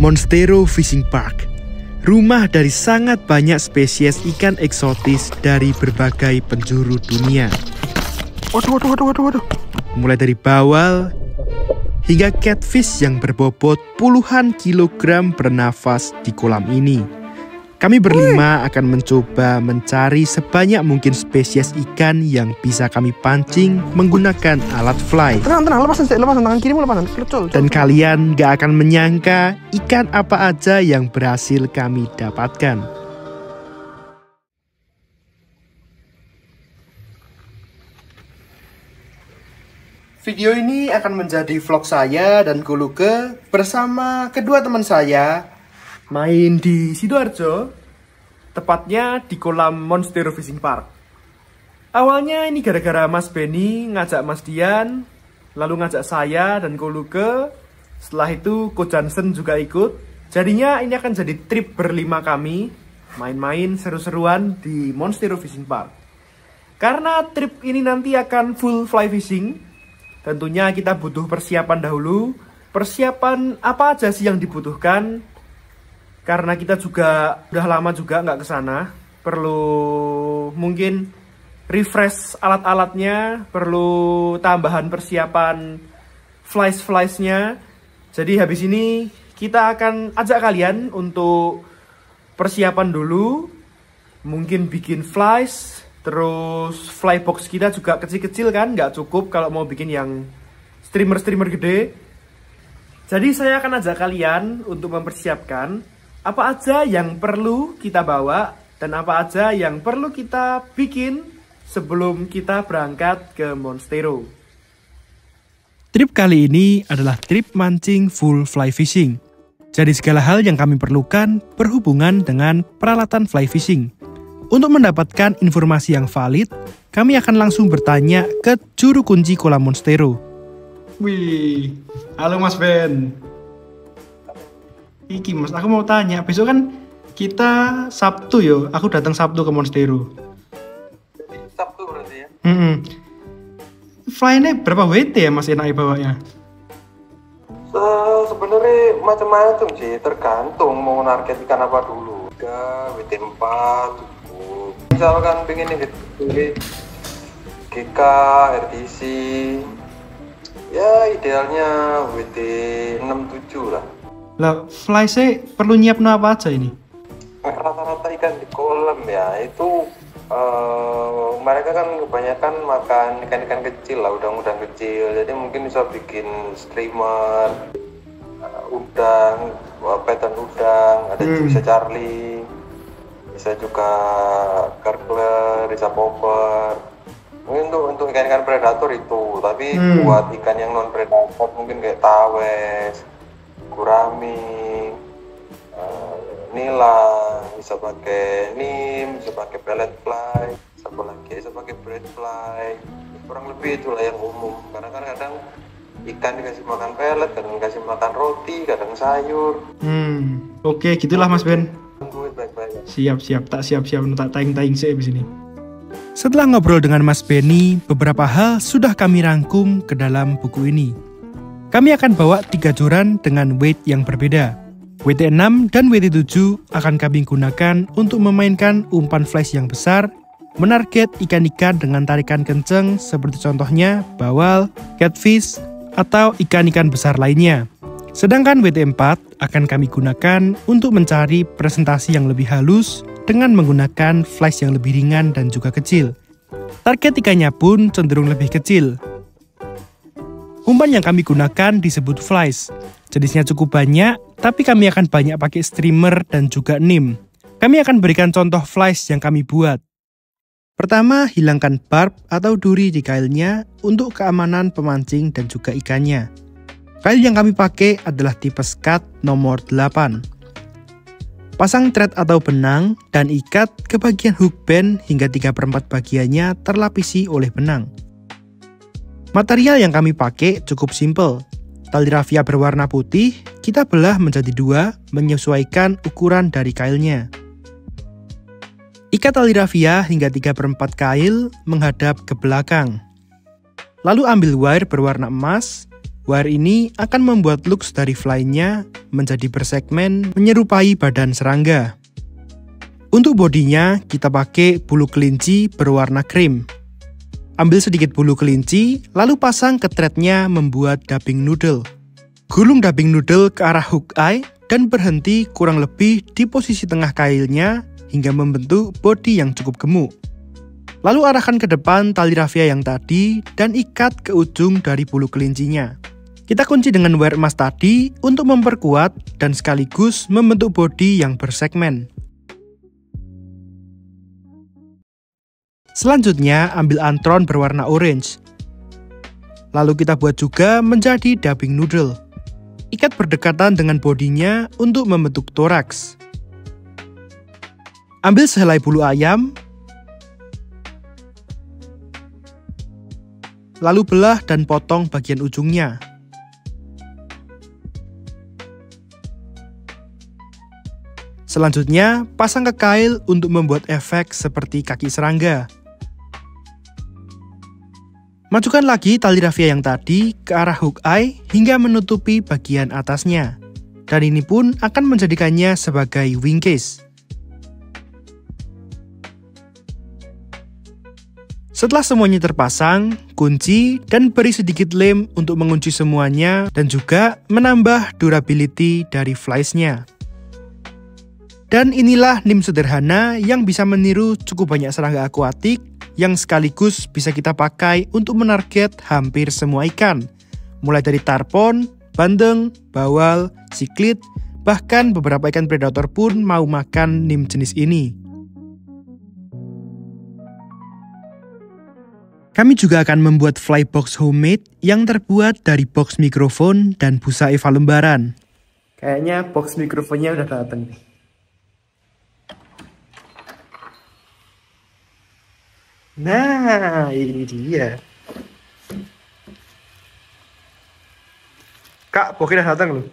Monstero Fishing Park, rumah dari sangat banyak spesies ikan eksotis dari berbagai penjuru dunia. Waduh. Mulai dari bawal hingga catfish yang berbobot puluhan kilogram bernafas di kolam ini. Kami berlima akan mencoba mencari sebanyak mungkin spesies ikan yang bisa kami pancing menggunakan alat fly. Tenang, lepasin tangan kirimu, lepasin. Dan kalian gak akan menyangka ikan apa aja yang berhasil kami dapatkan. Video ini akan menjadi vlog saya dan Guluke bersama kedua teman saya main di Sidoarjo, tepatnya di kolam Monstero Fishing Park. Awalnya ini gara-gara Mas Benny ngajak Mas Dian, lalu ngajak saya dan Guluke. Setelah itu Ko Johnson juga ikut. Jadinya ini akan jadi trip berlima kami, main-main seru-seruan di Monstero Fishing Park. Karena trip ini nanti akan full fly fishing, tentunya kita butuh persiapan dahulu. Persiapan apa aja sih yang dibutuhkan? Karena kita juga udah lama juga nggak ke sana, perlu mungkin refresh alat-alatnya, perlu tambahan persiapan flies-nya. Jadi habis ini kita akan ajak kalian untuk persiapan dulu, mungkin bikin flies, terus flybox kita juga kecil-kecil kan, nggak cukup kalau mau bikin yang streamer gede. Jadi saya akan ajak kalian untuk mempersiapkan apa aja yang perlu kita bawa dan apa aja yang perlu kita bikin sebelum kita berangkat ke Monstero. Trip kali ini adalah trip mancing full fly fishing. Jadi segala hal yang kami perlukan berhubungan dengan peralatan fly fishing. Untuk mendapatkan informasi yang valid, kami akan langsung bertanya ke juru kunci kolam Monstero. Wih, halo Mas Ben. Iki Mas, aku mau tanya, besok kan kita Sabtu yo, aku datang Sabtu ke Monstero. Sabtu berarti ya? Fly-nya berapa WT ya Mas enaknya bawanya? Sebenarnya macam-macam sih, tergantung mau target ikan apa dulu. WT4 cukup. Misalkan pengen GK, RTC, ya idealnya WT67 lah. Lah, fly saya perlu nyiapin apa aja ini? Rata-rata ikan di kolam ya, itu mereka kan kebanyakan makan ikan-ikan kecil lah, udang-udang kecil. Jadi mungkin bisa bikin streamer, udang, pattern udang, ada bisa Charlie, bisa juga gurgler, bisa popper. Mungkin untuk ikan-ikan predator itu, tapi buat ikan yang non predator mungkin kayak tawes, gurami, nila, bisa pakai nim, bisa pakai pellet fly, bisa pakai bread fly. Kurang lebih itulah yang umum. Karena kan kadang ikan dikasih makan pellet, kadang dikasih makan roti, kadang sayur. Oke, gitulah Mas Ben. Tungguin baik-baik. Siap, tak siap, tak taing sih di sini. Setelah ngobrol dengan Mas Benny, beberapa hal sudah kami rangkum ke dalam buku ini. Kami akan bawa 3 joran dengan weight yang berbeda. WT6 dan WT7 akan kami gunakan untuk memainkan umpan flash yang besar, menarget ikan-ikan dengan tarikan kenceng seperti contohnya bawal, catfish, atau ikan-ikan besar lainnya. Sedangkan WT4 akan kami gunakan untuk mencari presentasi yang lebih halus dengan menggunakan flash yang lebih ringan dan juga kecil. Target ikannya pun cenderung lebih kecil. Umpan yang kami gunakan disebut flies. Jenisnya cukup banyak, tapi kami akan banyak pakai streamer dan juga nim. Kami akan berikan contoh flies yang kami buat. Pertama, hilangkan barb atau duri di kailnya untuk keamanan pemancing dan juga ikannya. Kail yang kami pakai adalah tipe skat nomor 8. Pasang thread atau benang dan ikat ke bagian hook band hingga 3/4 bagiannya terlapisi oleh benang. Material yang kami pakai cukup simpel. Tali rafia berwarna putih kita belah menjadi 2 menyesuaikan ukuran dari kailnya. Ikat tali rafia hingga 3/4 kail menghadap ke belakang. Lalu ambil wire berwarna emas, Wire ini akan membuat looks dari fly-nya menjadi bersegmen menyerupai badan serangga. Untuk bodinya, kita pakai bulu kelinci berwarna krim. Ambil sedikit bulu kelinci, lalu pasang ke thread-nya membuat dubbing noodle. Gulung dubbing noodle ke arah hook eye dan berhenti kurang lebih di posisi tengah kailnya hingga membentuk bodi yang cukup gemuk. Lalu arahkan ke depan tali raffia yang tadi dan ikat ke ujung dari bulu kelincinya. Kita kunci dengan wire emas tadi untuk memperkuat dan sekaligus membentuk bodi yang bersegmen. Selanjutnya, ambil antron berwarna orange. Lalu kita buat juga menjadi dubbing noodle. Ikat berdekatan dengan bodinya untuk membentuk toraks. Ambil sehelai bulu ayam, lalu belah dan potong bagian ujungnya. Selanjutnya, pasang ke kail untuk membuat efek seperti kaki serangga. Majukan lagi tali raffia yang tadi ke arah hook eye hingga menutupi bagian atasnya. Dan ini pun akan menjadikannya sebagai wing case. Setelah semuanya terpasang, kunci dan beri sedikit lem untuk mengunci semuanya dan juga menambah durability dari flies-nya. Dan inilah NIM sederhana yang bisa meniru cukup banyak serangga akuatik yang sekaligus bisa kita pakai untuk menarget hampir semua ikan. Mulai dari tarpon, bandeng, bawal, siklit, bahkan beberapa ikan predator pun mau makan NIM jenis ini. Kami juga akan membuat fly box homemade yang terbuat dari box mikrofon dan busa Eva lembaran. Kayaknya box mikrofonnya udah datang nih. Nah, ini dia. Kak, boxnya udah datang loh.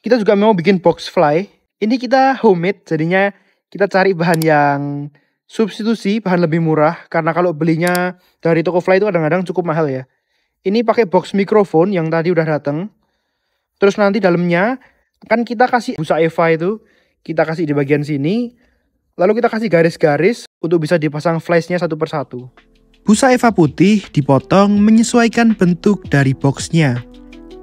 Kita juga mau bikin box fly. Ini kita homemade, jadinya kita cari bahan yang substitusi, bahan lebih murah. Karena kalau belinya dari toko fly itu kadang-kadang cukup mahal ya. Ini pakai box mikrofon yang tadi udah datang. Terus nanti dalamnya kan kita kasih busa Eva itu, kita kasih di bagian sini. Lalu kita kasih garis-garis untuk bisa dipasang flash-nya satu persatu. Busa Eva putih dipotong menyesuaikan bentuk dari boxnya.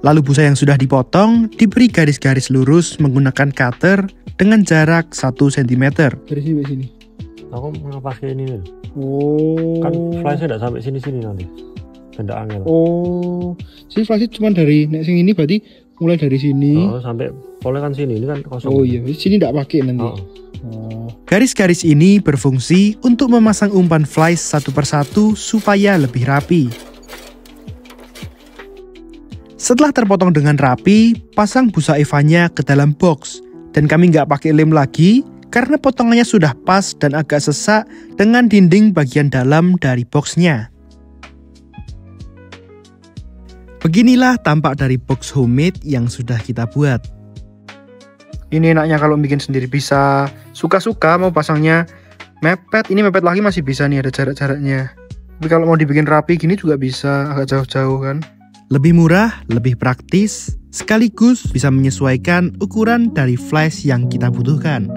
Lalu busa yang sudah dipotong diberi garis-garis lurus menggunakan cutter dengan jarak 1 cm. Dari sini ke sini. Aku mau pakai ini nih. Oh. Kan flashnya tidak sampai sini-sini nanti. Benda angel. Oh. Jadi flashnya cuma dari sing ini berarti mulai dari sini. Oh, sampai pole kan sini. Ini kan kosong. Oh iya, sini tidak pakai nanti. Oh. Garis-garis ini berfungsi untuk memasang umpan flies satu persatu supaya lebih rapi. Setelah terpotong dengan rapi, pasang busa Evanya ke dalam box. Dan kami nggak pakai lem lagi karena potongannya sudah pas dan agak sesak dengan dinding bagian dalam dari boxnya. Beginilah tampak dari box homemade yang sudah kita buat. Ini enaknya kalau bikin sendiri, bisa suka-suka mau pasangnya mepet. Ini mepet lagi masih bisa nih, ada jarak-jaraknya. Tapi kalau mau dibikin rapi gini juga bisa, agak jauh-jauh kan. Lebih murah, lebih praktis, sekaligus bisa menyesuaikan ukuran dari flash yang kita butuhkan.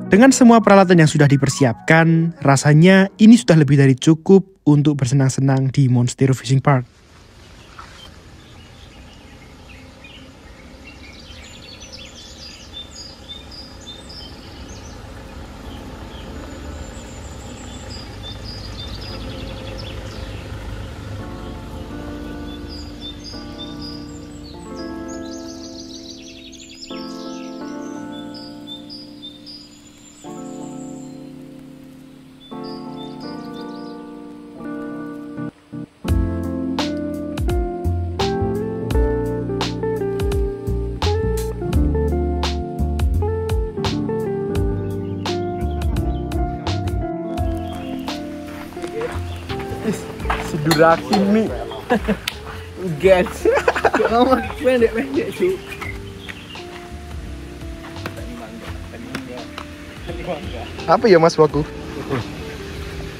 Dengan semua peralatan yang sudah dipersiapkan, rasanya ini sudah lebih dari cukup untuk bersenang-senang di Monstero Fishing Park. Durakimi. Guys. Ngomong pendek-pendek sih. Apa ya Mas Waku?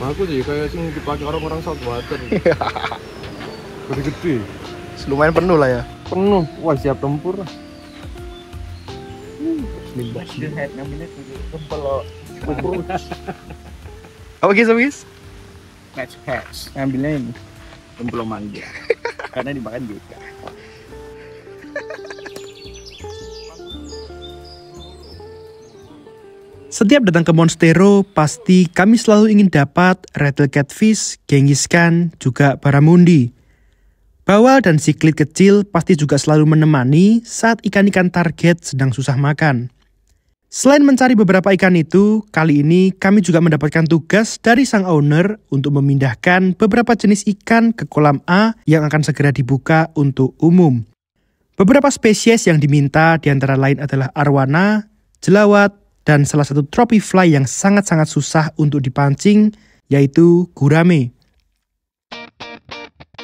Aku sih kayak sing dipakai orang-orang saltwater. Gede-gede. Lumayan penuh lah ya. Penuh. Wah, siap tempur. Bismillah. Ngambilnya kepala. Apa guys? Catch. Ngambilnya ini. Tempelo mangga. Karena dimakan juga. Setiap datang ke Monstero, pasti kami selalu ingin dapat rattle catfish, Genghis-Khan, juga barramundi. Bawal dan siklit kecil pasti juga selalu menemani saat ikan-ikan target sedang susah makan. Selain mencari beberapa ikan itu, kali ini kami juga mendapatkan tugas dari sang owner untuk memindahkan beberapa jenis ikan ke kolam A yang akan segera dibuka untuk umum. Beberapa spesies yang diminta diantara lain adalah arwana, jelawat, dan salah satu trophy fly yang sangat-sangat susah untuk dipancing, yaitu gurame.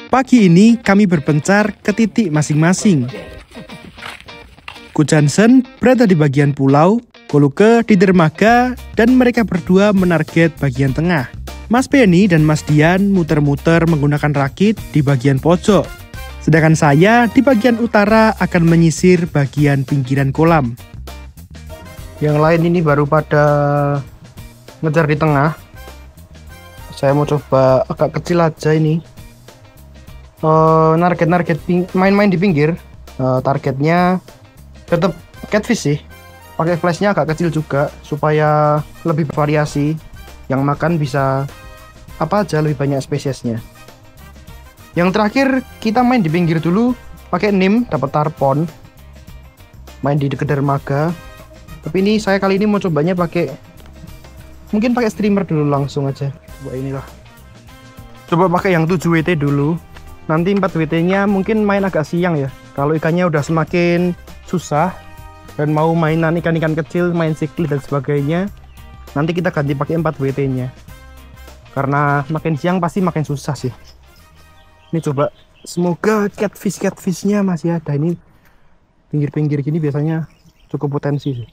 Pagi ini kami berpencar ke titik masing-masing. Ko Jansen berada di bagian pulau, Koluke di dermaga, dan mereka berdua menarget bagian tengah. Mas Benny dan Mas Dian muter-muter menggunakan rakit di bagian pojok. Sedangkan saya di bagian utara akan menyisir bagian pinggiran kolam. Yang lain ini baru pada ngejar di tengah. Saya mau coba agak kecil aja ini. Target main-main di pinggir. Targetnya tetap catfish sih. Pakai flashnya agak kecil juga supaya lebih bervariasi. Yang makan bisa apa aja, lebih banyak spesiesnya. Yang terakhir kita main di pinggir dulu. Pakai NIM dapat tarpon. Main di dekat dermaga. Tapi ini saya kali ini mau cobanya mungkin pakai streamer dulu langsung aja. Coba inilah. Coba pakai yang 7 WT dulu. Nanti 4 WT-nya mungkin main agak siang ya. Kalau ikannya udah semakin susah dan mau mainan ikan-ikan kecil, main siklit dan sebagainya, nanti kita ganti pakai 4 WT-nya. Karena makin siang pasti makin susah sih. Ini coba, semoga catfish-nya masih ada. Ini pinggir-pinggir gini biasanya cukup potensi sih.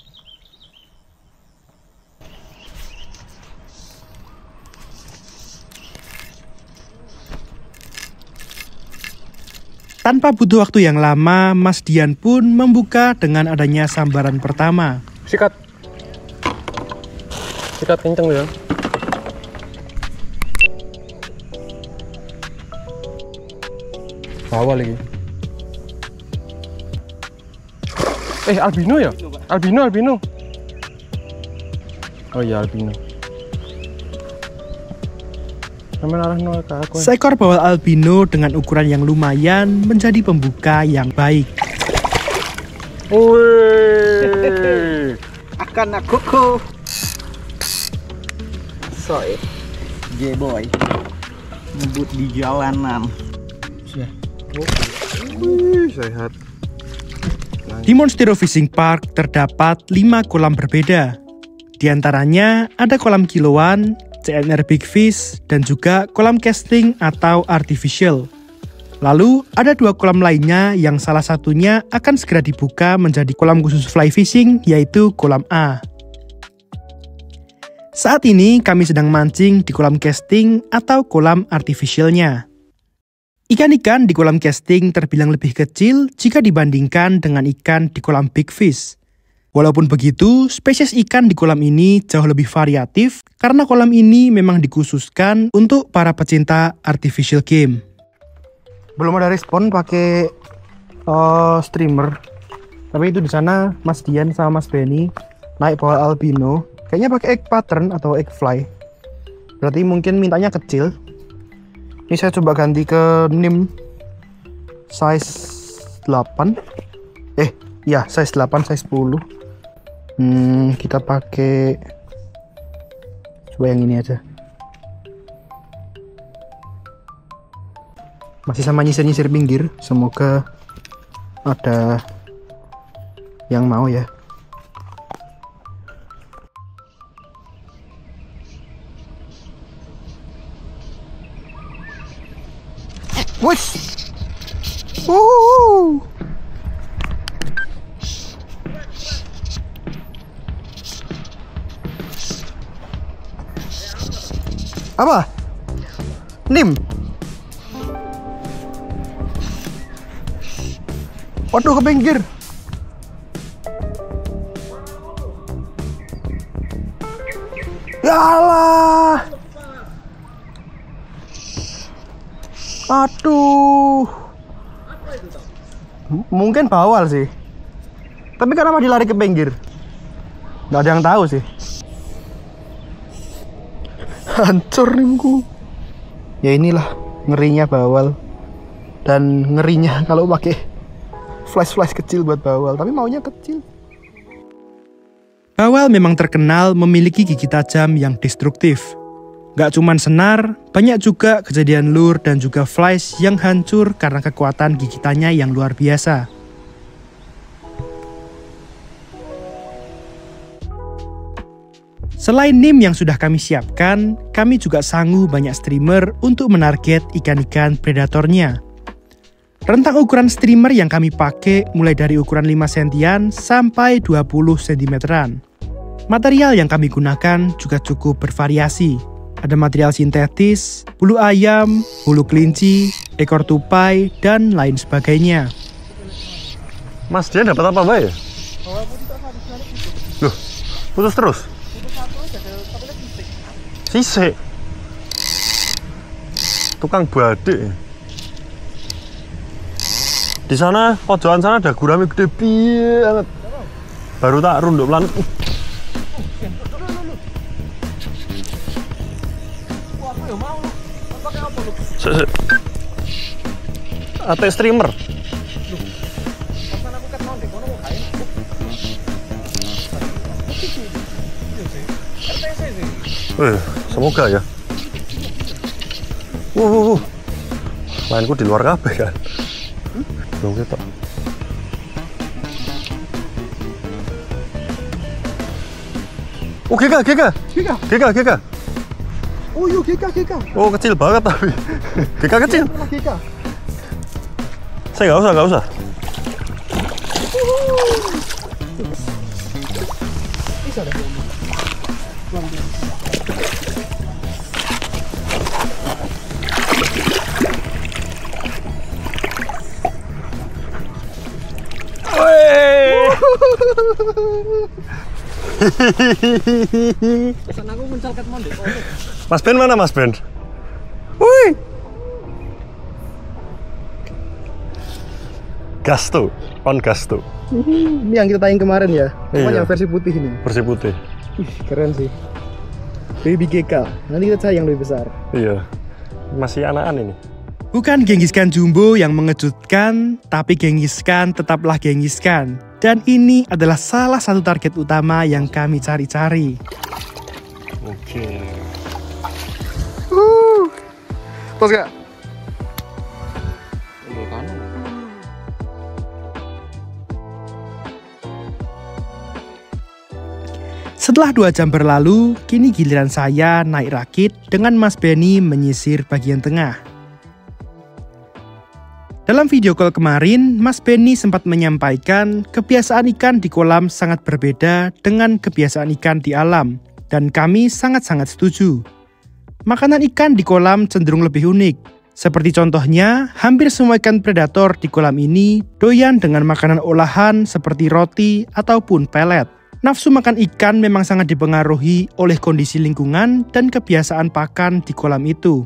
Tanpa butuh waktu yang lama, Mas Dian pun membuka dengan adanya sambaran pertama. Sikat kenceng ya. Bawa lagi. Albino ya? Albino. Oh iya, albino. Seekor bawal albino dengan ukuran yang lumayan menjadi pembuka yang baik. Wih. Akan aku soy J-boy ngebut di jalanan. Sehat. Di Monstero Fishing Park terdapat 5 kolam berbeda. Di antaranya ada kolam kiloan, CNR Big Fish, dan juga kolam casting atau artificial. Lalu ada 2 kolam lainnya yang salah satunya akan segera dibuka menjadi kolam khusus fly fishing, yaitu kolam A. Saat ini kami sedang mancing di kolam casting atau kolam artificialnya. Ikan-ikan di kolam casting terbilang lebih kecil jika dibandingkan dengan ikan di kolam Big Fish. Walaupun begitu, spesies ikan di kolam ini jauh lebih variatif karena kolam ini memang dikhususkan untuk para pecinta artificial game. Belum ada respon pakai streamer. Tapi itu di sana Mas Dian sama Mas Benny naik bawal albino. Kayaknya pakai egg pattern atau egg fly. Berarti mungkin mintanya kecil. Ini saya coba ganti ke NIM size 8. Size 8, size 10. Kita pakai coba yang ini aja. Masih sama nyisir-nyisir pinggir. Semoga ada yang mau ya. Wush! Apa? Nim. Waduh, ke pinggir. Ya Allah. Aduh. Mungkin bawal sih. Tapi kenapa dilari ke pinggir? Nggak ada yang tahu sih. Hancur nimku. Ya inilah ngerinya bawal. Dan ngerinya kalau pakai flash kecil buat bawal. Tapi maunya kecil. Bawal memang terkenal memiliki gigi tajam yang destruktif. Gak cuman senar, banyak juga kejadian lure dan juga flies yang hancur karena kekuatan gigitannya yang luar biasa. Selain nim yang sudah kami siapkan, kami juga sangu banyak streamer untuk menarget ikan-ikan predatornya. Rentang ukuran streamer yang kami pakai mulai dari ukuran 5 sentian sampai 20 cm-an. Material yang kami gunakan juga cukup bervariasi. Ada material sintetis, bulu ayam, bulu kelinci, ekor tupai, dan lain sebagainya. Mas, dia dapat apa, Mbak ya? Loh, putus terus? Sisik. Tukang badik. Di sana, pojokan sana ada gurame gede banget. Baru tak runduk pelan. Ate streamer. Semoga ya. Mainku di luar kabeh kan. Dong kita. Oh, GK. Oh yuk GK. Oh, kecil banget tapi. GK kecil. GK. Saya nggak usah. Bisa deh. Pesan aku mencolket mondek. Mas Ben mana Mas Ben? Wih. Gasto, on Gasto. Ini yang kita tayang kemarin ya. Cuma Iya. yang versi putih ini. Versi putih. Ih, keren sih. Baby GK. Nanti kita cari yang lebih besar. Iya. Masih anakan ini. Bukan Genghis Khan Jumbo yang mengejutkan, tapi Genghis Khan tetaplah Genghis Khan. Dan ini adalah salah satu target utama yang kami cari-cari. Oke. Terus gak? Setelah 2 jam berlalu, kini giliran saya naik rakit dengan Mas Benny menyisir bagian tengah. Dalam video call kemarin, Mas Benny sempat menyampaikan kebiasaan ikan di kolam sangat berbeda dengan kebiasaan ikan di alam, dan kami sangat-sangat setuju. Makanan ikan di kolam cenderung lebih unik. Seperti contohnya, hampir semua ikan predator di kolam ini doyan dengan makanan olahan seperti roti ataupun pelet. Nafsu makan ikan memang sangat dipengaruhi oleh kondisi lingkungan dan kebiasaan pakan di kolam itu.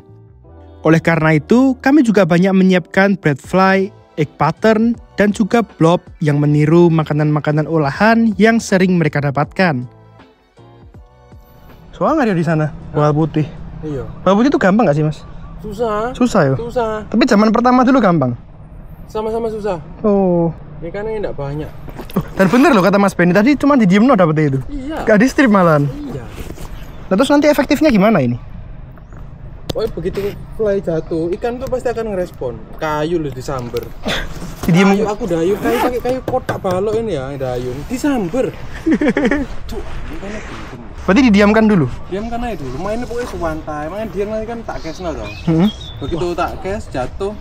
Oleh karena itu, kami juga banyak menyiapkan bread fly, egg pattern, dan juga blob yang meniru makanan-makanan olahan yang sering mereka dapatkan. Soalnya nggak ada di sana. Bawal putih. Iya. Bawal putih itu gampang nggak sih mas? Susah. Susah ya. Susah. Tapi zaman pertama dulu gampang. Sama-sama susah. Oh. Ikannya enggak banyak. Dan bener loh kata Mas Benny tadi cuma di diem no dapetnya itu. Iya. Gak di strip malahan. Iya. Nah, terus nanti efektifnya gimana ini? Oh, begitu fly jatuh, ikan tuh pasti akan ngerespon. Kayu loh disamber. Diem. Kayu, aku dayu kayu pakai kayu kotak balok ini ya, dayu. Disamber. Cuk, ikannya bingung. Berarti didiamkan dulu. Diam kan aja dulu, mainnya pokoknya sewantai. Makanya dia nanti kan tak cash no toh. Begitu tak cash jatuh,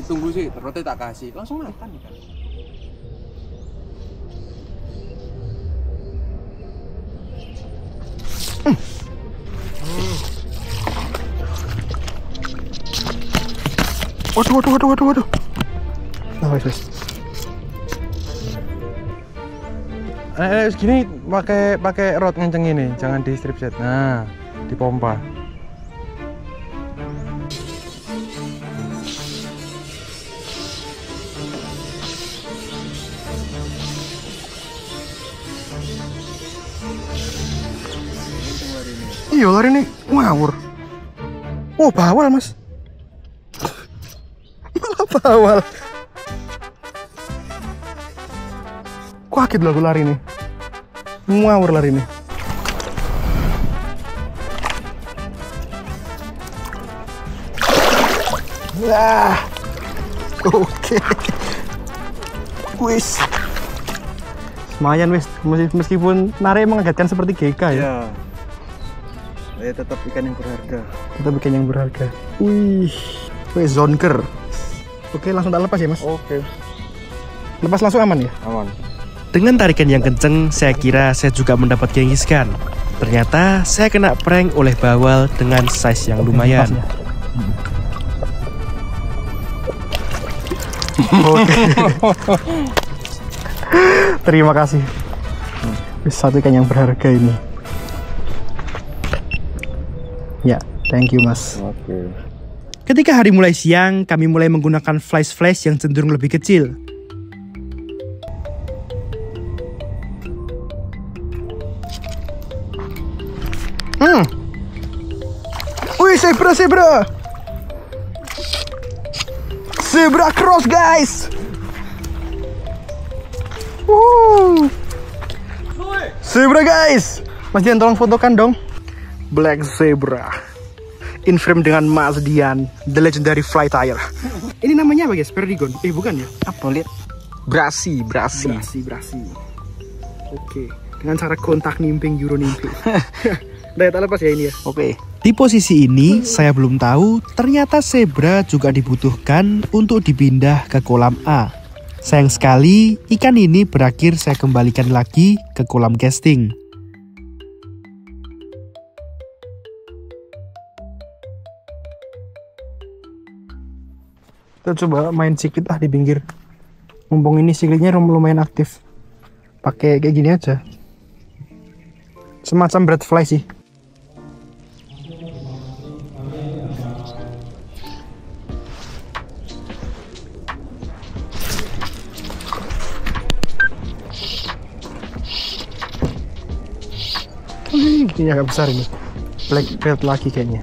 tunggu sih, terus tak kasih, langsung makan ikan. Waduh. Nah, wes. Gini pakai rod ngenceng ini, jangan di strip set. Nah, dipompa. Iya, lari nih ngawur. Oh, bawal, Mas. Malah bawal. Kaget lah aku lari nih. Ngawur lari nih. Wah. Oke. Wis. Lumayan wis, meskipun narik mengagetkan seperti GK ya. Ya tetap ikan yang berharga. Tetap ikan yang berharga. Wih, wis zonker. Oke, langsung tak lepas ya, Mas. Oke. Lepas langsung aman ya? Aman. Dengan tarikan yang kenceng, saya kira saya juga mendapat gengiskan. Ternyata saya kena prank oleh bawal dengan size yang lumayan. Oke. Terima kasih. Satu ikan yang berharga ini. Ya, thank you, Mas. Oke. Ketika hari mulai siang, kami mulai menggunakan flash yang cenderung lebih kecil. Wih, zebra. Zebra cross, guys. Zebra, guys. Mas Dian, tolong fotokan dong. Black zebra. In frame dengan Mas Dian, the legendary fly tire. Ini namanya apa, guys? Perdigon? Bukan ya? Apa, lihat? Brasi. Oke. Dengan cara kontak nimping, euro nimping. Udah, tak lepas ya ini ya. Oke. Di posisi ini, saya belum tahu ternyata zebra juga dibutuhkan untuk dipindah ke kolam A. Sayang sekali, ikan ini berakhir saya kembalikan lagi ke kolam casting. Kita coba main siklit di pinggir. Mumpung ini siklitnya lumayan aktif. Pakai kayak gini aja. Semacam breadfly sih. Ini agak besar ini. Black belt lagi kayaknya.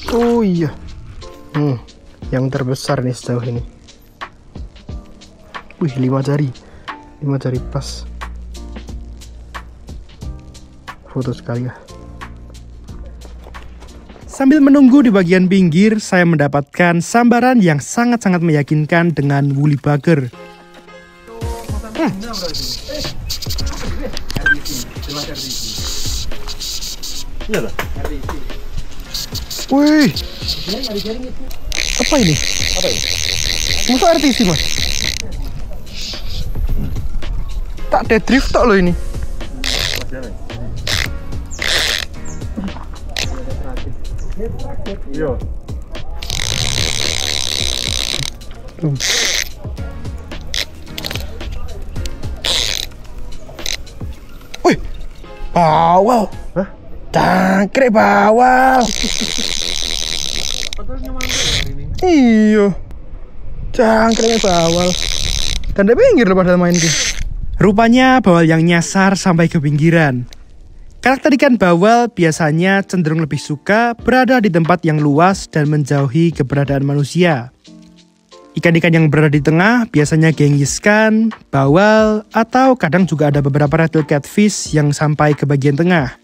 Oh iya. Yang terbesar nih sejauh ini. Wih, 5 jari. 5 jari pas. Foto sekali ya. Sambil menunggu di bagian pinggir, saya mendapatkan sambaran yang sangat-sangat meyakinkan dengan woolly bugger. Wih, apa ini? Masa RTC, Mas? Tak dead drift tok loh ini. Yo. Wih, bawal. Hah? Cangkrek bawal. Iya, cangkreknya bawal. Dan dia pinggir loh padahal main tuh. Rupanya bawal yang nyasar sampai ke pinggiran. Karakter ikan bawal biasanya cenderung lebih suka berada di tempat yang luas dan menjauhi keberadaan manusia. Ikan-ikan yang berada di tengah biasanya gengiskan, bawal, atau kadang juga ada beberapa rattle catfish yang sampai ke bagian tengah.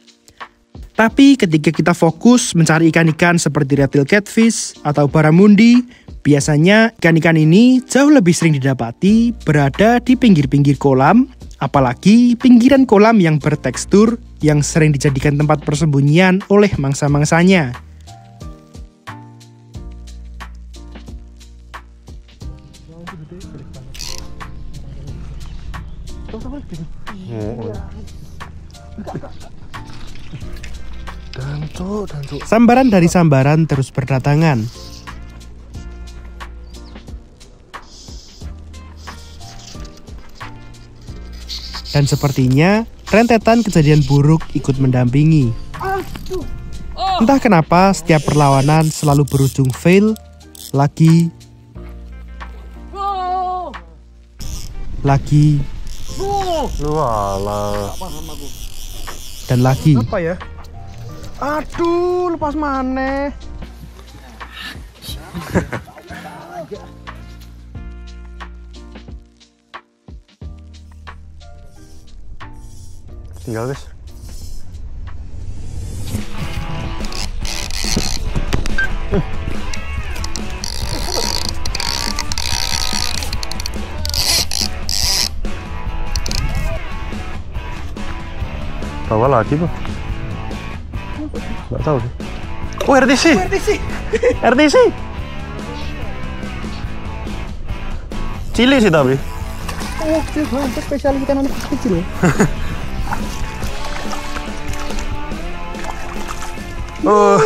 Tapi ketika kita fokus mencari ikan-ikan seperti rattle catfish atau barramundi, biasanya ikan-ikan ini jauh lebih sering didapati berada di pinggir-pinggir kolam, apalagi pinggiran kolam yang bertekstur yang sering dijadikan tempat persembunyian oleh mangsa-mangsanya. Sambaran dari sambaran terus berdatangan. Dan sepertinya rentetan kejadian buruk ikut mendampingi. Entah kenapa setiap perlawanan selalu berujung fail, lagi, dan lagi. Apa ya? Aduh, lepas maneh. Tinggal guys. Bawa lagi bang. Nggak tahu sih. Oh RTC. RTC. Cili sih tapi. Oh, kecil banget, spesial ikan anak kecil ya. Oh.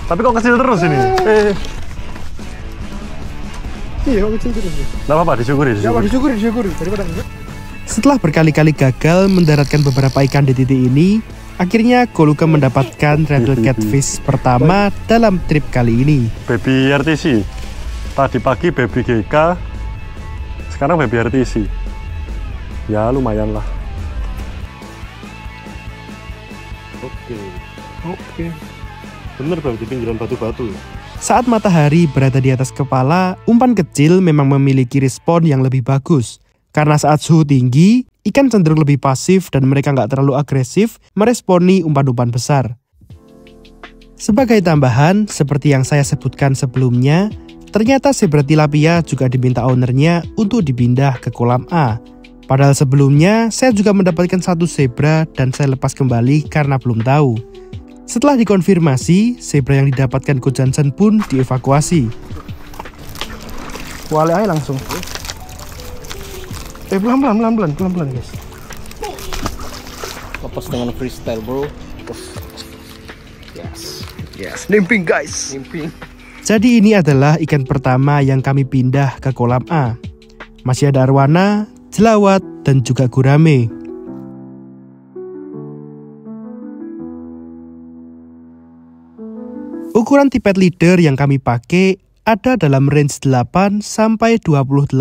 Tapi kok kecil terus ini? Iya, kok kecil terus. Nggak apa-apa, disyukuri. Daripada enggak. Setelah berkali-kali gagal mendaratkan beberapa ikan di titik ini, akhirnya Goluke mendapatkan Rattle Catfish pertama dalam trip kali ini. Baby RTC. Tadi pagi baby GK, sekarang baby RTC. Ya lumayan lah. Oke. Bener berarti pinggiran batu-batu. Saat matahari berada di atas kepala, umpan kecil memang memiliki respon yang lebih bagus. Karena saat suhu tinggi, ikan cenderung lebih pasif dan mereka nggak terlalu agresif meresponi umpan-umpan besar. Sebagai tambahan, seperti yang saya sebutkan sebelumnya, ternyata zebra tilapia juga diminta ownernya untuk dipindah ke kolam A. Padahal sebelumnya, saya juga mendapatkan satu zebra dan saya lepas kembali karena belum tahu. Setelah dikonfirmasi, zebra yang didapatkan Coach Johnson pun dievakuasi. Wale aja langsung. Pelan-pelan guys. Lepas dengan freestyle bro. Yes, nimping guys. Jadi ini adalah ikan pertama yang kami pindah ke kolam A. Masih ada arwana, jelawat, dan juga gurame. Ukuran tipet leader yang kami pakai ada dalam range 8 sampai 28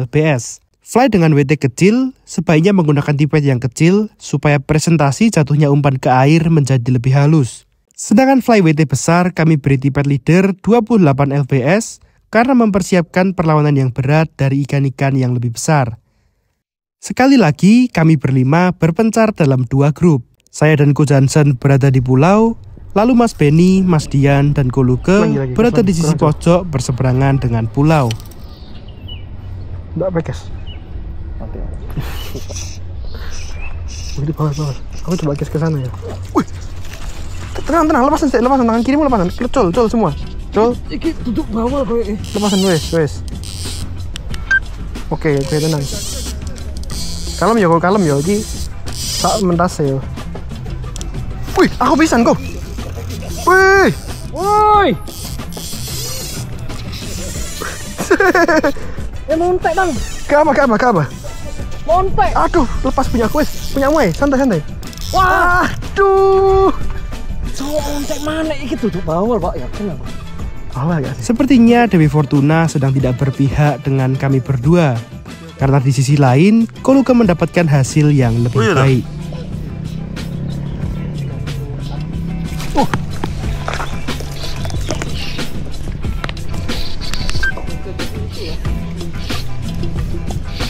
lbs. Fly dengan WT kecil, sebaiknya menggunakan tipet yang kecil supaya presentasi jatuhnya umpan ke air menjadi lebih halus. Sedangkan fly WT besar kami beri tipet leader 28 lbs karena mempersiapkan perlawanan yang berat dari ikan-ikan yang lebih besar. Sekali lagi, kami berlima berpencar dalam 2 grup. Saya dan Coach Johnson berada di pulau, lalu Mas Benny, Mas Dian, dan Goluke berada di sisi pojok berseberangan dengan pulau. Nggak bekes. Begitu bawah. Aku coba kes ke sana ya. Wih. Tenang, lepasan tangan kirimu lepasan. Col semua. Col. Iki duduk bawah kowe. Lepasan wes. Oke, tenang. Kalem ya, iki tak mentas ya. Wih, aku pisan kok. Woi. Montek dong. Ke apa? Montek. Aduh, lepas punya aku wes. Punyamu santai. Waduh. Cowok montek mana iki duduk bawah, Pak? Yakin aku. Sepertinya Dewi Fortuna sedang tidak berpihak dengan kami berdua. Karena di sisi lain, Goluke mendapatkan hasil yang lebih baik.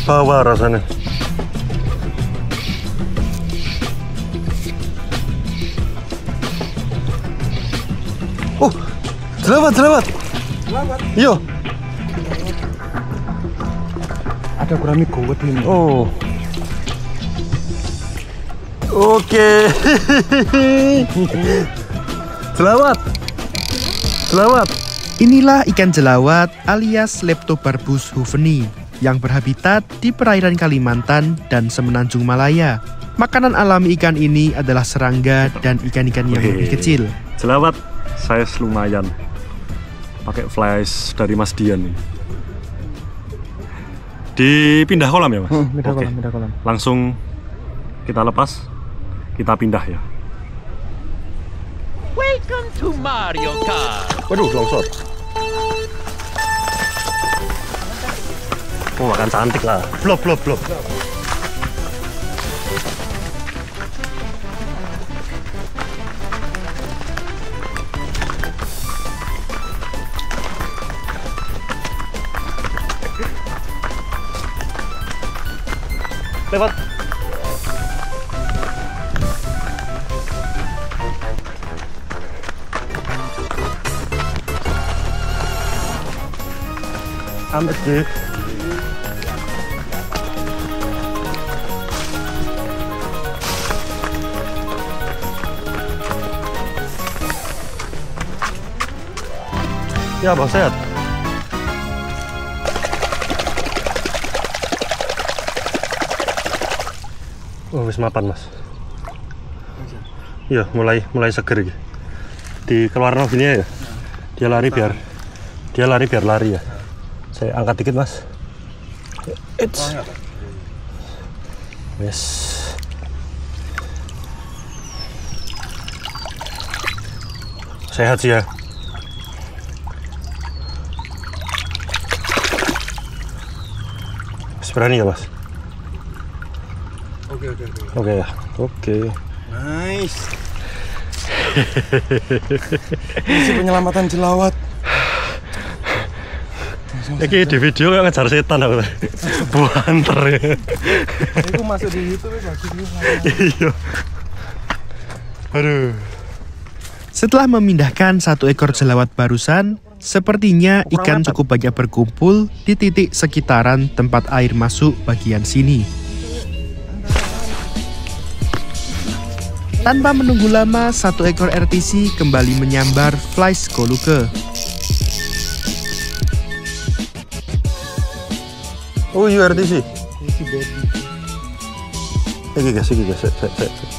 Bawa rasanya. Oh, jelawat. Yo. Ada gurami gowet ini. Oh. Oke. Jelawat. Inilah ikan jelawat alias Leptobarbus hoeveni yang berhabitat di perairan Kalimantan dan semenanjung Malaya. Makanan alami ikan ini adalah serangga dan ikan-ikan yang lebih kecil. Jelawat size lumayan. Pakai flash dari Mas Dian nih. Dipindah kolam ya, Mas? Oke. pindah kolam. Langsung kita lepas, kita pindah ya. Welcome to Mario Kart. Waduh, longsor. Oh, makan cantik lah. Blop. Lewat. Amat deh. Ya, Bang, sehat. Oh, wis mapan, Mas. Iya, mulai seger gitu. Dikeluarin gini ya. Dia lari biar lari ya. Saya angkat dikit, Mas. Yes. Sehat sih ya. Berani ya, Mas? Oke ya. Oke. Nice. Misi penyelamatan jelawat. Iki di video kayak ngejar setan aku. Buanter. Itu masuk di YouTube bagus juga. Iya. Aduh. Setelah memindahkan 1 ekor jelawat barusan, sepertinya ikan cukup banyak berkumpul di titik sekitaran tempat air masuk bagian sini. Tanpa menunggu lama, 1 ekor RTC kembali menyambar Flies Koluke. Oh iya, RTC. Iki guys.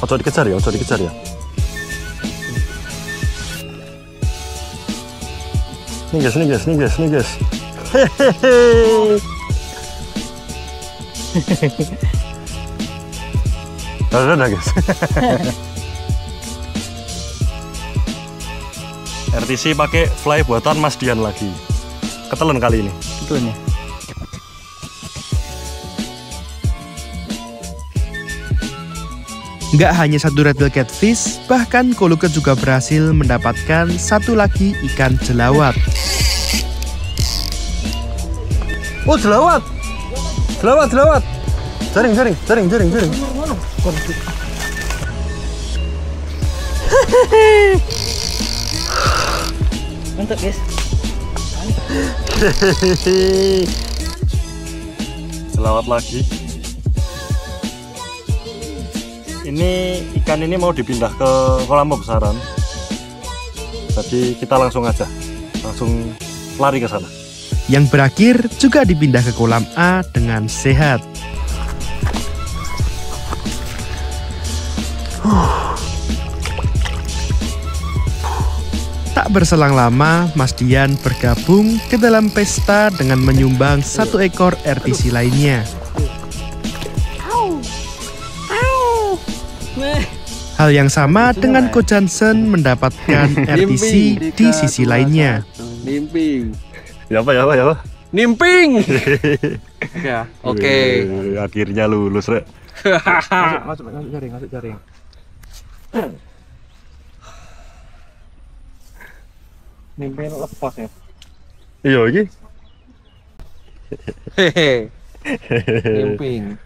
Ojo dikejar ya. Nih guys. Hehehe. Ada guys. RTC pakai fly buatan Mas Dian lagi. Ketelen kali ini. Betul nih. Nggak hanya 1 rattle catfish, bahkan Koluke juga berhasil mendapatkan 1 lagi ikan jelawat. Oh, jelawat. Jaring. Mantap, guys. Jelawat lagi. Ini ikan ini mau dipindah ke kolam pembesaran. Jadi kita langsung lari ke sana. Yang berakhir juga dipindah ke kolam A dengan sehat. Tak berselang lama, Mas Dian bergabung ke dalam pesta dengan menyumbang 1 ekor RTC lainnya. Hal yang sama dengan Ko Johnson mendapatkan RTC di sisi lainnya. Nimping. Ya apa? Nimping. Oke. Akhirnya lulus, Rek. Masuk jaring. Nimping lepas ya. Iya iki. Nimping.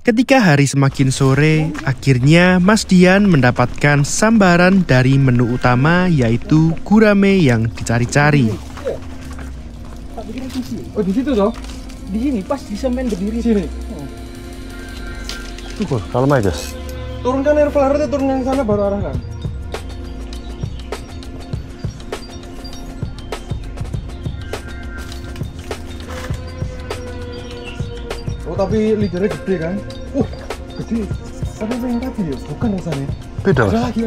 Ketika hari semakin sore, akhirnya Mas Dian mendapatkan sambaran dari menu utama, yaitu gurame yang dicari-cari. Oh, di situ toh? Di sini pas di semen berdiri sini. Tuh, kalem aja, guys. Turunkan air flare, turun yang sana baru arahkan. Oh, tapi leadernya gede kan? Gede. Tapi yang tadi ya, bukan yang sana. Beda. Ada lagi.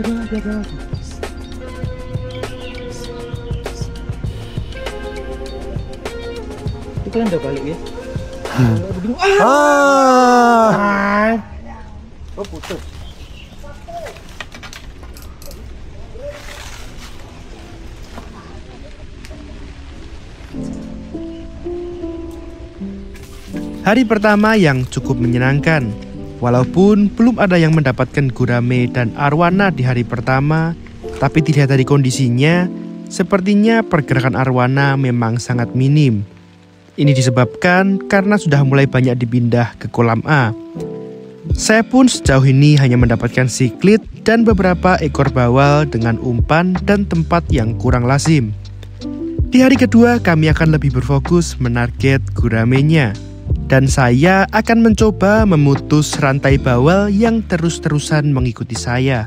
itu kan udah balik ya. Oh putus. Hari pertama yang cukup menyenangkan. Walaupun belum ada yang mendapatkan gurame dan arwana di hari pertama, tapi dilihat dari kondisinya, sepertinya pergerakan arwana memang sangat minim. Ini disebabkan karena sudah mulai banyak dipindah ke kolam A. Saya pun sejauh ini hanya mendapatkan siklit dan beberapa ekor bawal dengan umpan dan tempat yang kurang lazim. Di hari kedua kami akan lebih berfokus menarget guramenya. Dan saya akan mencoba memutus rantai bawal yang terus-terusan mengikuti saya.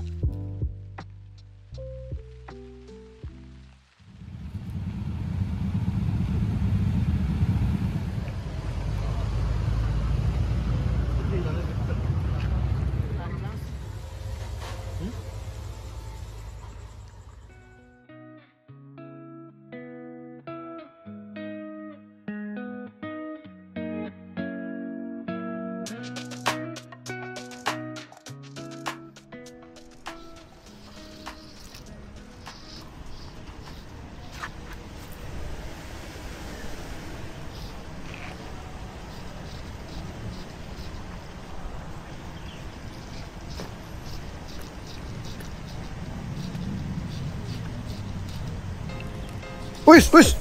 Wis.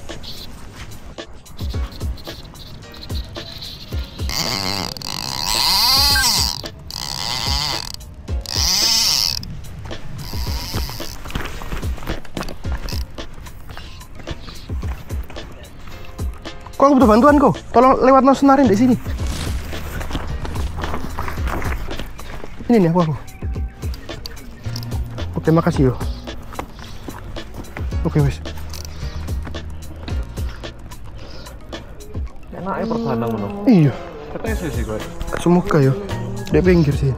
Kok aku butuh bantuan kok? Tolong lewat senarin di sini. Ini nih aku. Oke, makasih yo. Oke, wis. Enak ya pertahanan ngono. Iya. Katanya sih kok. Semoga yo. Dia pinggir sih.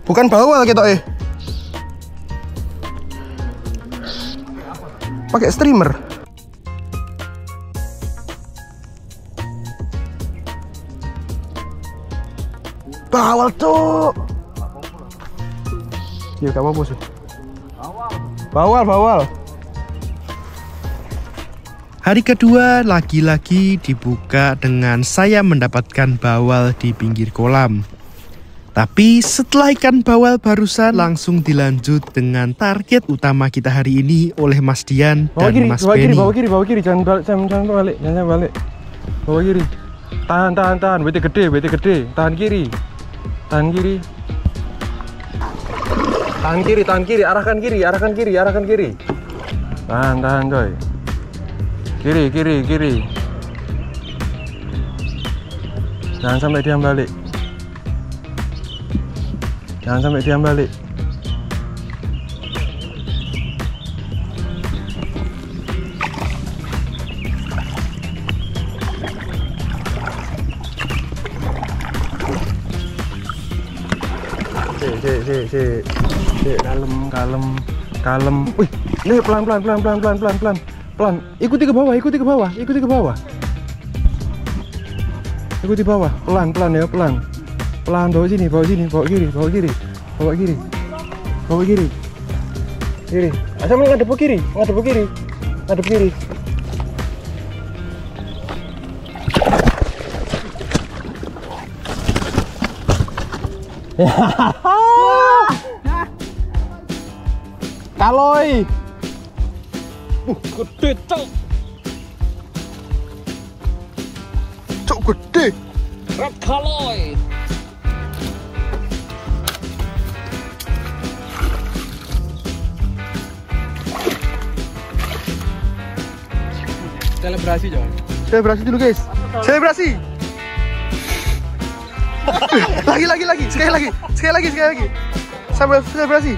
Bukan bawal kita pakai streamer. Bawal tuh. Ya gak apa-apa sih. Bawal. Hari kedua lagi-lagi dibuka dengan saya mendapatkan bawal di pinggir kolam. Tapi setelah ikan bawal barusan langsung dilanjut dengan target utama kita hari ini oleh Mas Dian dan Mas Benny. Bawa kiri, jangan balik. Bawa kiri. Tahan. Bete gede. Tahan kiri. Tahan kiri, arahkan kiri. Tahan coy. Kiri. Jangan sampai diam balik. Kalem. Wih, ini pelan. Ikuti ke bawah. Ikuti bawah. Pelan ya, pelan. Bawa sini, bawa kiri. Kiri. Asal ngadep ke kiri. Kaloi. Gede, Cok. Cok gede. Red kaloi. Selebrasi, Jon. Selebrasi dulu, guys. Selebrasi. lagi. Sekali lagi. Sampai selebrasi.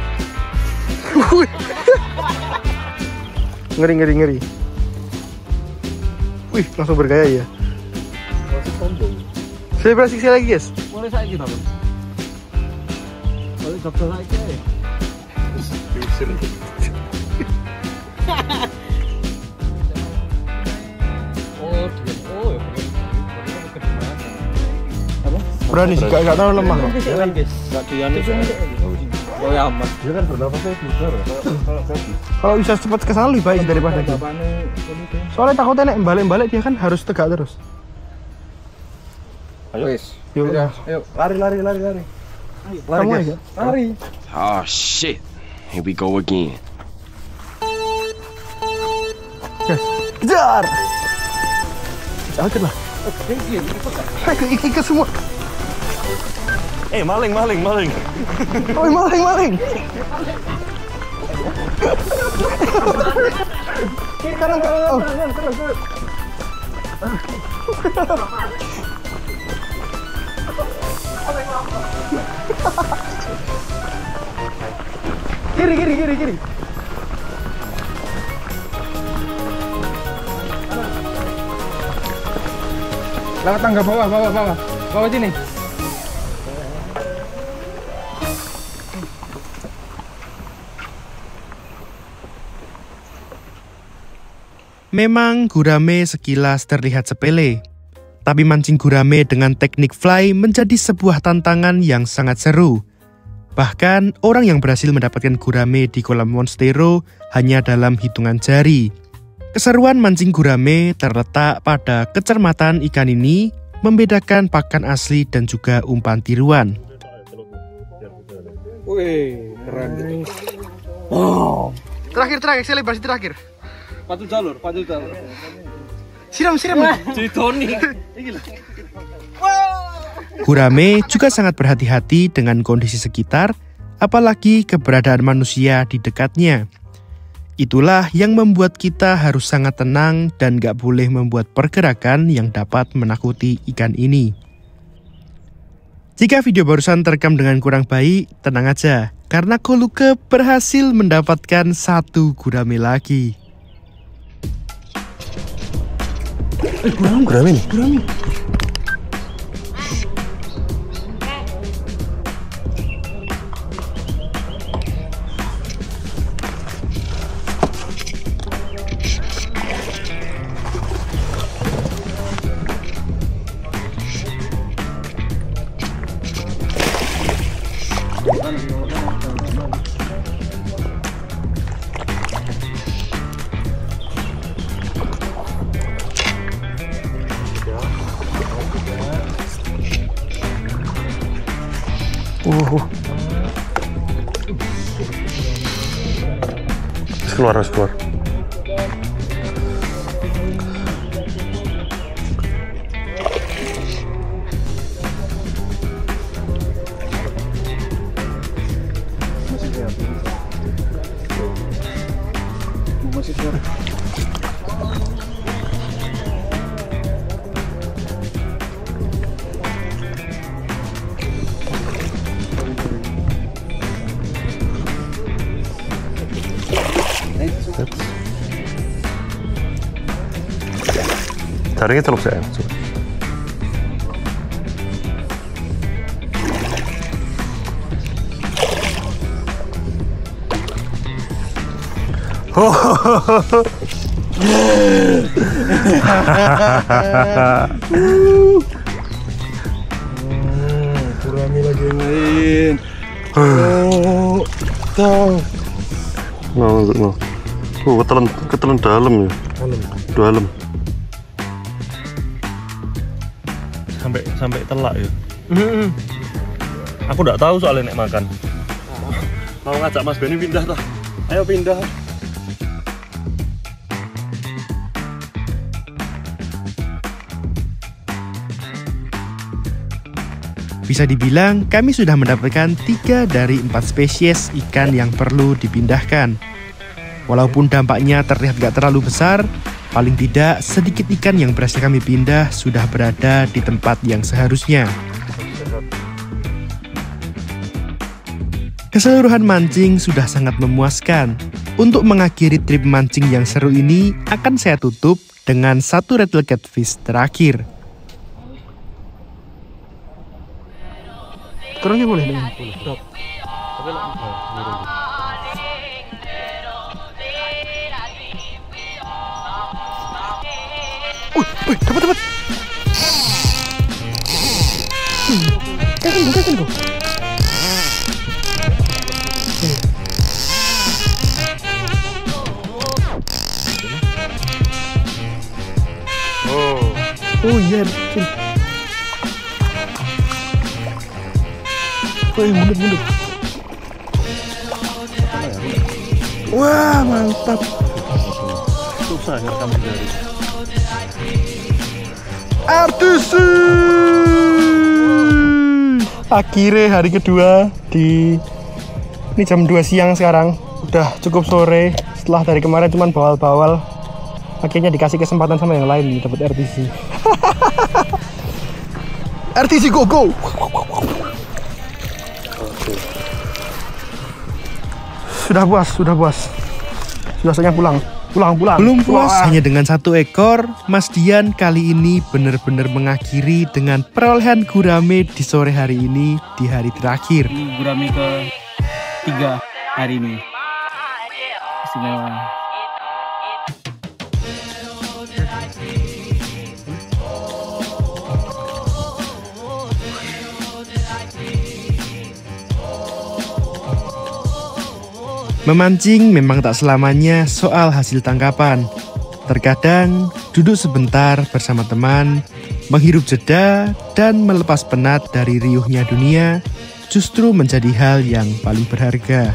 Ngeri. Wih, langsung bergaya ya. Selebrasi sekali lagi, guys. Boleh saya gitu, Bang. Boleh dokter lagi. Berani sih, gak terlalu lemah kok. Gak dianu. Oh ya aman. Dia kan bernafasnya besar. Kalau bisa cepat ke sana lebih baik daripada dia. Soalnya takutnya nek balik-balik dia kan harus tegak terus. Ayo. Yuk, Ayo, lari. kamu aja. Lari. Oh shit. Here we go again. Gas. Kejar. Jangan lah. Ikut semua. Maling. Oh, maling. Kanan. Oh. Kiri. Lewat tangga bawah sini. Memang gurame sekilas terlihat sepele, tapi mancing gurame dengan teknik fly menjadi sebuah tantangan yang sangat seru. Bahkan orang yang berhasil mendapatkan gurame di kolam Monstero hanya dalam hitungan jari. Keseruan mancing gurame terletak pada kecermatan ikan ini membedakan pakan asli dan juga umpan tiruan. Wih, keren gitu. Terakhir, selebrasi terakhir. Patu jalur. Siram. Tony. Gurame juga sangat berhati-hati dengan kondisi sekitar, apalagi keberadaan manusia di dekatnya. Itulah yang membuat kita harus sangat tenang dan gak boleh membuat pergerakan yang dapat menakuti ikan ini. Jika video barusan terekam dengan kurang baik, tenang aja, karena Koluke berhasil mendapatkan 1 gurame lagi. Gurame nih. Harus keluar. Taringnya teluk saya. Gurame lagi yang lain. Ketelan dalam ya. Dalam. Sampai telak ya. Aku nggak tahu soalnya nek makan. Mau ngajak Mas Benny pindah toh. Ayo pindah. Bisa dibilang kami sudah mendapatkan 3 dari 4 spesies ikan yang perlu dipindahkan. Walaupun dampaknya terlihat gak terlalu besar, paling tidak sedikit ikan yang berhasil kami pindah sudah berada di tempat yang seharusnya. Keseluruhan mancing sudah sangat memuaskan. Untuk mengakhiri trip mancing yang seru ini, akan saya tutup dengan 1 rattle catfish terakhir. Kurangnya boleh dengan Dapat. Kan kok. Oh iya, Cil. Mundur. Wah, mantap. Susah ngerekam dari. RTC. Akhirnya hari kedua ini jam 2 siang sekarang. Udah cukup sore. Setelah dari kemarin cuman bawal-bawal. Akhirnya dikasih kesempatan sama yang lain dapat RTC. RTC go. Sudah puas. Sudah saatnya pulang. Belum puas hanya dengan 1 ekor, Mas Dian kali ini benar-benar mengakhiri dengan perolehan gurame di sore hari ini di hari terakhir. Ini gurame ke-3 hari ini. Istimewa. Memancing memang tak selamanya soal hasil tangkapan. Terkadang duduk sebentar bersama teman, menghirup jeda, dan melepas penat dari riuhnya dunia justru menjadi hal yang paling berharga.